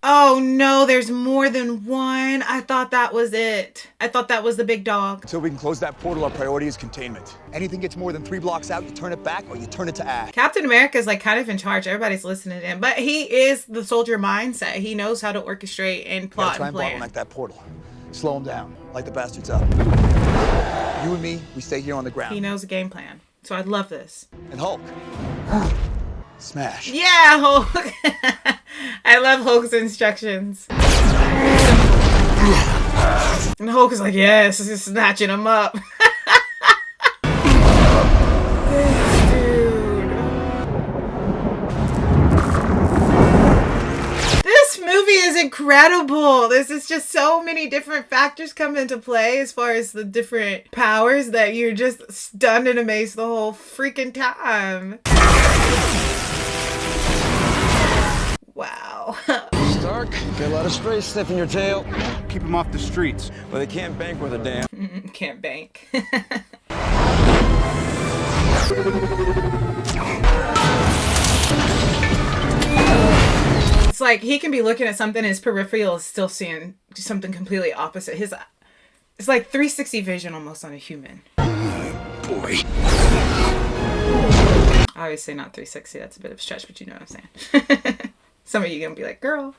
Oh no, there's more than one. I thought that was it. I thought that was the big dog. Until we can close that portal, our priority is containment. Anything gets more than 3 blocks out, you turn it back or you turn it to ash. Captain America's like kind of in charge. Everybody's listening to him, but he is the soldier mindset. He knows how to orchestrate and plot Try and and plan. bottleneck that portal. Slow him down. Light the bastards up. You and me, we stay here on the ground. He knows a game plan. So I love this. And Hulk. Smash. Yeah, Hulk. I love Hulk's instructions. And Hulk is like, yes, this is snatching him up. This movie is incredible. This is just so many different factors come into play as far as the different powers that you're just stunned and amazed the whole freaking time. Wow. Stark, got a lot of stray sniffing your tail. Keep him off the streets. Well, they can't bank with a damn. Can't bank. It's like he can be looking at something and his peripheral is still seeing something completely opposite. It's like 360 vision almost on a human. Boy. I always say not 360. That's a bit of a stretch, but you know what I'm saying. Some of you gonna be like, girl.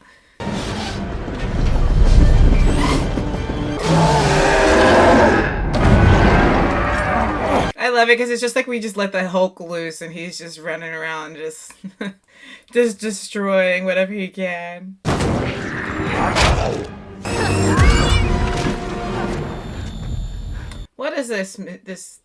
I love it because it's just like we just let the Hulk loose and he's just running around just just destroying whatever he can. What is this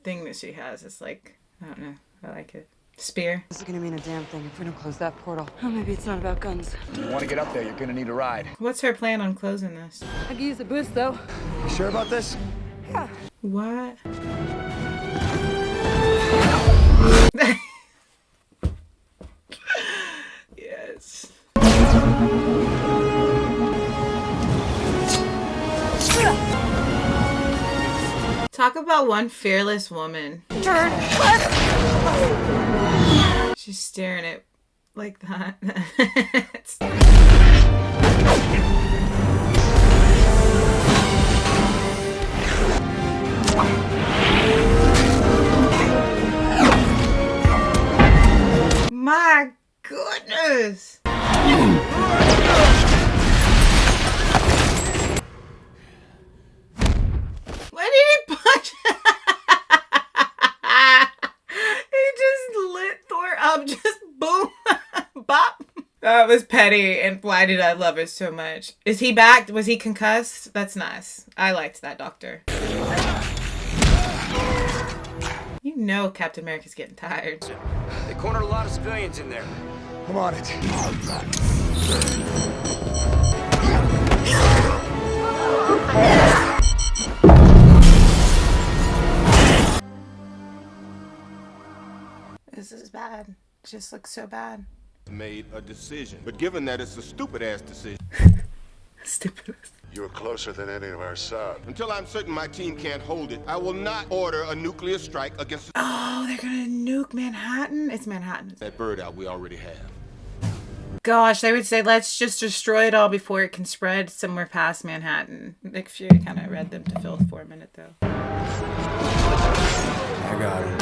thing that she has? It's like, I don't know. I like it. Spear. This is gonna mean a damn thing if we don't close that portal. Oh, maybe it's not about guns. If you want to get up there, you're gonna need a ride. What's her plan on closing this? I could use a boost though. You sure about this? Yeah. What? Yes. Talk about one fearless woman. Turn left. She's staring at like that. My goodness. When did he punch? He just lit Thor up, just boom, bop. That was petty, and why did I love it so much? Is he back? Was he concussed? That's nice. I liked that doctor. You know Captain America's getting tired. They cornered a lot of civilians in there. I'm on it. This is bad. It just looks so bad. Made a decision, but given that it's a stupid-ass decision. Stupid. You're closer than any of our sub. Until I'm certain my team can't hold it, I will not order a nuclear strike against Oh, they're gonna nuke Manhattan? It's Manhattan. that bird out we already have. Gosh, they would say, let's just destroy it all before it can spread somewhere past Manhattan. Nick Fury kind of read them to filth for a minute, though. I got it.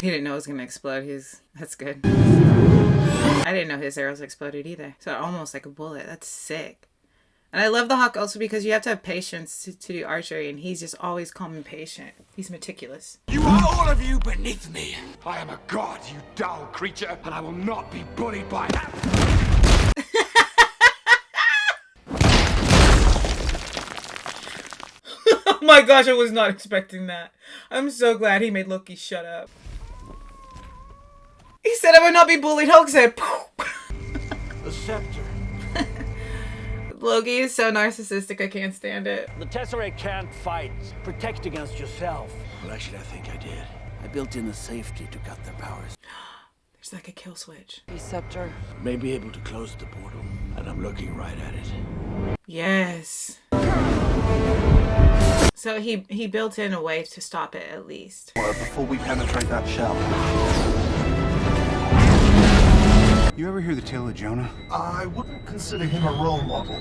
He didn't know it was gonna explode. That's good. I didn't know his arrows exploded either. So almost like a bullet. That's sick. And I love the Hawk also because you have to have patience to do archery, and he's just always calm and patient. He's meticulous. You are all of you beneath me. I am a god, you dull creature, and I will not be bullied by that. Oh my gosh, I was not expecting that. I'm so glad he made Loki shut up. He said I would not be bullied. Hulk said, poop. The scepter. Loki is so narcissistic, I can't stand it. The Tesseract can't fight. Protect against yourself. Well, actually, I think I did. I built in the safety to cut their powers. There's like a kill switch. The scepter. May be able to close the portal, and I'm looking right at it. Yes. So he built in a way to stop it at least. Before we penetrate that shell. You ever hear the tale of Jonah? I wouldn't consider him a role model.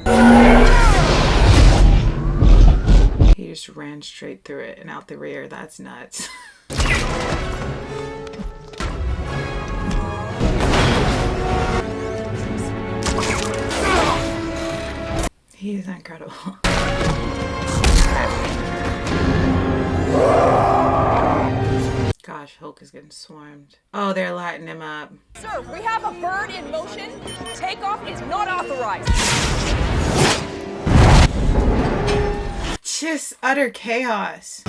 He just ran straight through it and out the rear. That's nuts. He is incredible. Gosh, Hulk is getting swarmed. Oh, they're lighting him up. Sir, we have a bird in motion. Takeoff is not authorized. Just utter chaos.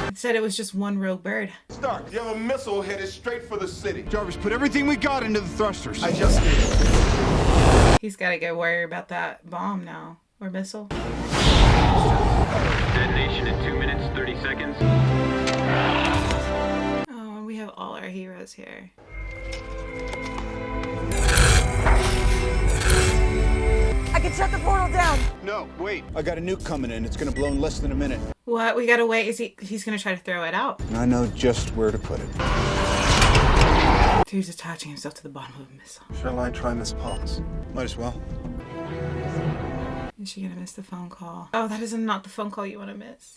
It said it was just one rogue bird. Stark, you have a missile headed straight for the city. Jarvis, put everything we got into the thrusters. I just did. He's got to go worry about that bomb now. Or missile. Detonation in 2 minutes, 30 seconds. Oh, and we have all our heroes here. I can shut the portal down. No, wait. I got a nuke coming in. It's gonna blow in less than a minute. What? We gotta wait. He's gonna try to throw it out. I know just where to put it. Dude's attaching himself to the bottom of a missile. Shall I try Miss Potts? Might as well. Is she gonna miss the phone call? Oh, that is not the phone call you want to miss.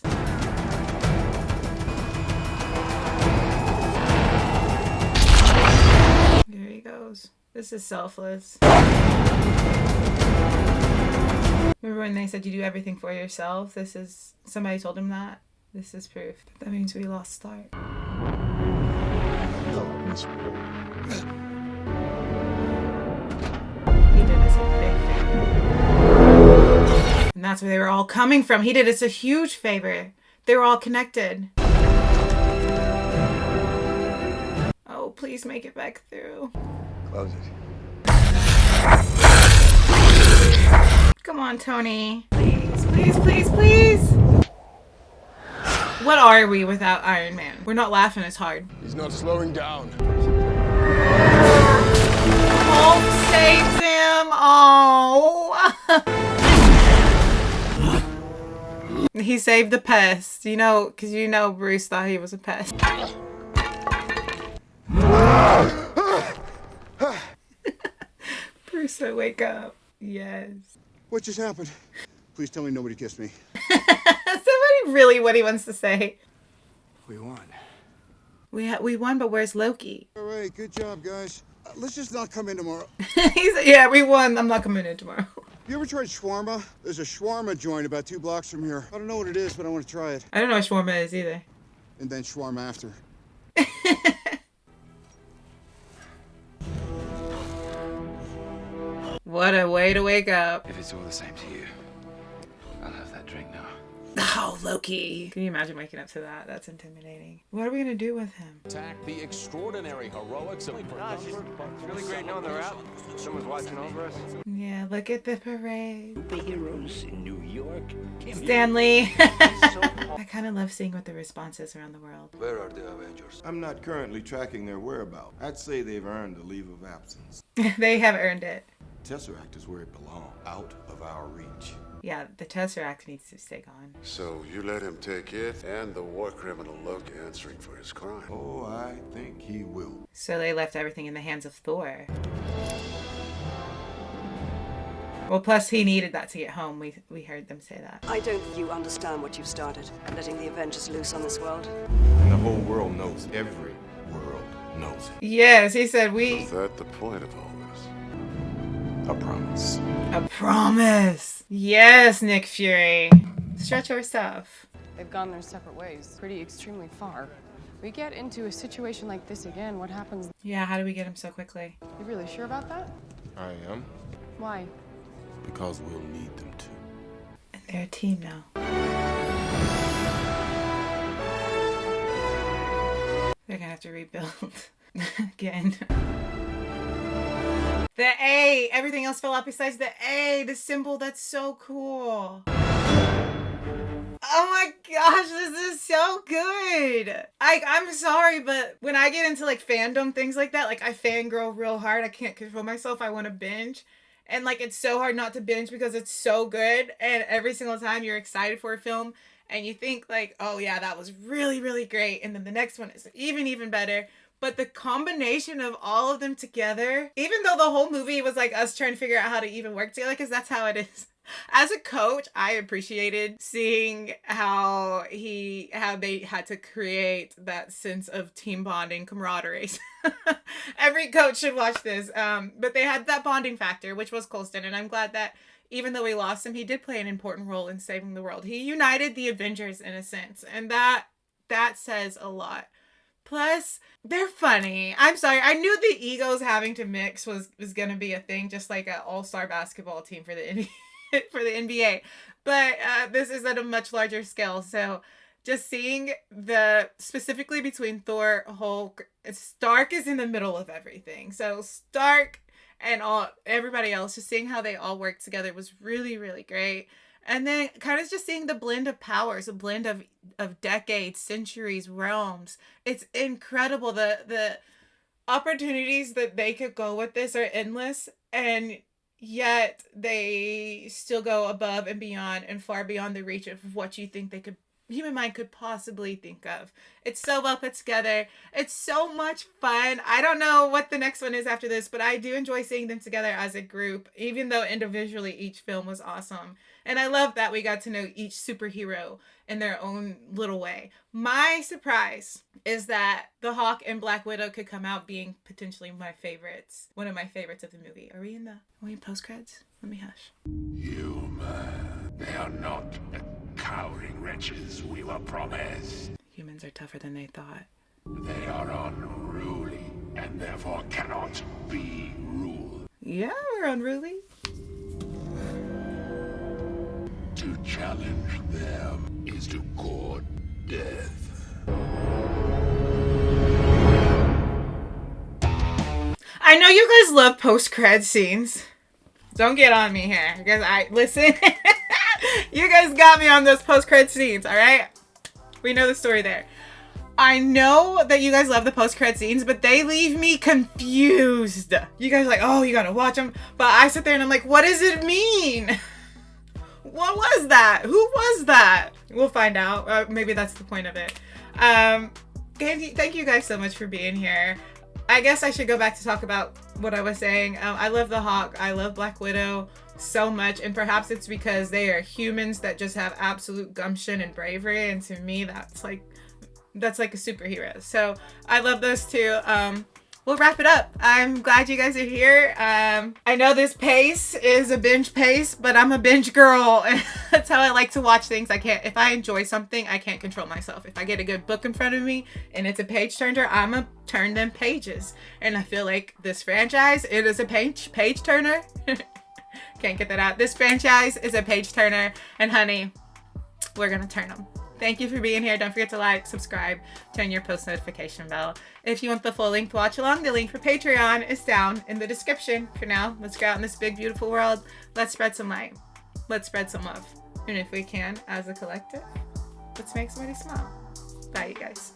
There he goes. This is selfless. Remember when they said you do everything for yourself? This is... Somebody told him that. This is proof. That means we lost Stark. He did us a big favor. And that's where they were all coming from. He did us a huge favor. They were all connected. Oh, please make it back through. Close it. Come on, Tony. Please, please, please, please. What are we without Iron Man? We're not laughing as hard. He's not slowing down. Hulk saves him. Oh. He saved the pest. You know, because you know Bruce thought he was a pest. Bruce, wake up. Yes. What just happened? Please tell me nobody kissed me. Somebody really what he wants to say. We won. We won, but where's Loki? All right, good job, guys. Let's just not come in tomorrow. Yeah, we won. I'm not coming in tomorrow. You ever tried shawarma? There's a shawarma joint about 2 blocks from here. I don't know what it is, but I want to try it. I don't know what shawarma is either. And then shawarma after. What a way to wake up. If it's all the same to you, I'll have that drink now. Oh, Loki. Can you imagine waking up to that? That's intimidating. What are we gonna do with him? Attack the extraordinary heroics of It's really great knowing they're out. Someone's watching over us. Yeah, look at the parade. Superheroes in New York. Stanley. I kind of love seeing what the response is around the world. Where are the Avengers? I'm not currently tracking their whereabouts. I'd say they've earned a leave of absence. They have earned it. Tesseract is where it belongs, out of our reach. Yeah, the Tesseract needs to stay gone. So you let him take it and the war criminal Loki answering for his crime. Oh, I think he will. So they left everything in the hands of Thor. Well, plus he needed that to get home. We heard them say that. I don't think you understand what you've started, letting the Avengers loose on this world. And the whole world knows. Every world knows it. Yes, he said we... Is that the point of all this? A promise. A promise. Yes, Nick Fury. Stretch our stuff. They've gone their separate ways, pretty extremely far. We get into a situation like this again, what happens? Yeah, how do we get him so quickly? You really sure about that? I am. Why? Because we'll need them to. And they're a team now. They're gonna have to rebuild again. The A! Everything else fell out besides the A! The symbol, that's so cool. Oh my gosh, this is so good. I'm sorry, but when I get into like fandom, things like that, like I fangirl real hard. I can't control myself. I want to binge. And like it's so hard not to binge because it's so good. And every single time you're excited for a film and you think like, oh yeah, that was really, really great. And then the next one is even better. But the combination of all of them together, even though the whole movie was like us trying to figure out how to even work together, because that's how it is. As a coach, I appreciated seeing how they had to create that sense of team bonding, camaraderie. Every coach should watch this. But they had that bonding factor, which was Coulson. And I'm glad that even though we lost him, he did play an important role in saving the world. He united the Avengers in a sense. And that says a lot. Plus, they're funny. I'm sorry. I knew the egos having to mix was going to be a thing, just like an all-star basketball team for the NBA. But this is at a much larger scale. So just seeing specifically between Thor, Hulk, Stark is in the middle of everything. So Stark and everybody else, just seeing how they all work together was really, really great. And then kind of just seeing the blend of powers, a blend of decades, centuries, realms. It's incredible. The opportunities that they could go with this are endless. And yet they still go above and beyond and far beyond the reach of what you think human mind could possibly think of. It's so well put together. It's so much fun. I don't know what the next one is after this, but I do enjoy seeing them together as a group, even though individually each film was awesome. And I love that we got to know each superhero in their own little way. My surprise is that the Hawk and Black Widow could come out being potentially my favorites. One of my favorites of the movie. Are we in post-creds? Let me hush. Human. They are not the cowering wretches we were promised. Humans are tougher than they thought. They are unruly and therefore cannot be ruled. Yeah, we're unruly. To challenge them is to court death. I know you guys love post-cred scenes. Don't get on me here, because listen. You guys got me on those post-cred scenes, all right? We know the story there. I know that you guys love the post-cred scenes, but they leave me confused. You guys are like, oh, you gotta watch them. But I sit there and I'm like, what does it mean? What was that? Who was that? We'll find out. Maybe that's the point of it. Thank you guys so much for being here. I guess I should go back to talk about what I was saying. I love the Hawk. I love Black Widow so much. And perhaps it's because they are humans that just have absolute gumption and bravery. And to me, that's like a superhero. So I love those two. we'll wrap it up. I'm glad you guys are here. I know this pace is a binge pace, but I'm a binge girl. And that's how I like to watch things. If I enjoy something, I can't control myself. If I get a good book in front of me and it's a page turner, I'm gonna turn them pages. And I feel like this franchise, it is a page turner. Can't get that out. This franchise is a page turner, and honey, we're gonna turn them. Thank you for being here. Don't forget to like, subscribe, turn your post notification bell. If you want the full length watch along, the link for Patreon is down in the description. For now, let's go out in this big, beautiful world. Let's spread some light. Let's spread some love. And if we can, as a collective, let's make somebody smile. Bye, you guys.